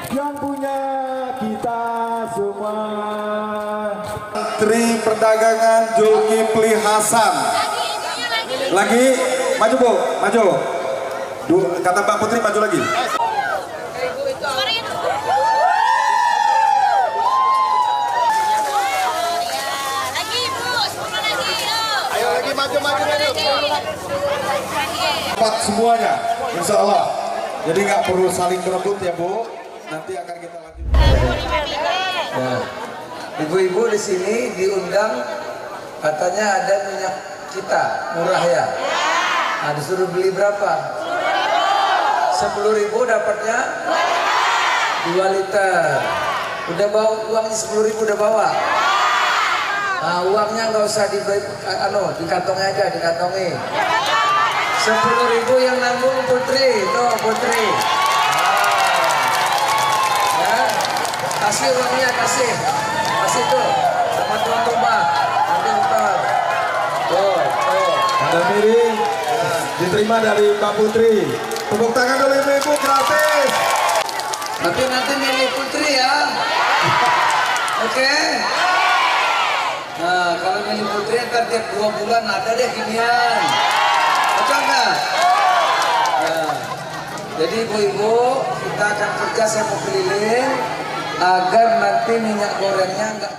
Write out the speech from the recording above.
yang punya kita semua. Menteri Perdagangan Zulkifli Hasan. Lagi maju Bu, maju. Kata Mbak Putri maju lagi. Ayo lagi maju. Cepat semuanya, insya Allah. Jadi nggak perlu saling berebut ya Bu. Nanti akan kita lanjut. Nah, ibu-ibu di sini diundang, katanya ada minyak kita murah ya. Nah, disuruh beli berapa? 10.000 dapatnya 2 liter. Udah bawa uangnya 10.000 udah bawa. Nah, uangnya nggak usah di kantongnya aja, dikantongi. 10.000 yang nanggung Putri, tuh Putri. Ya, kasih uangnya, kasih tuh sama tuan rumah. Nanti ntar. Tuh. Ada miring diterima dari Mbak Putri. Tepuk tangan dulu ibu-ibu gratis. Tapi nanti milih Putri ya. Oke. Nah, kalau milih Putri ntar tiap 2 bulan ada deh ginian. Betul nggak? Nah, jadi ibu-ibu kita akan kerja, saya mau keliling agar nanti minyak gorengnya nggak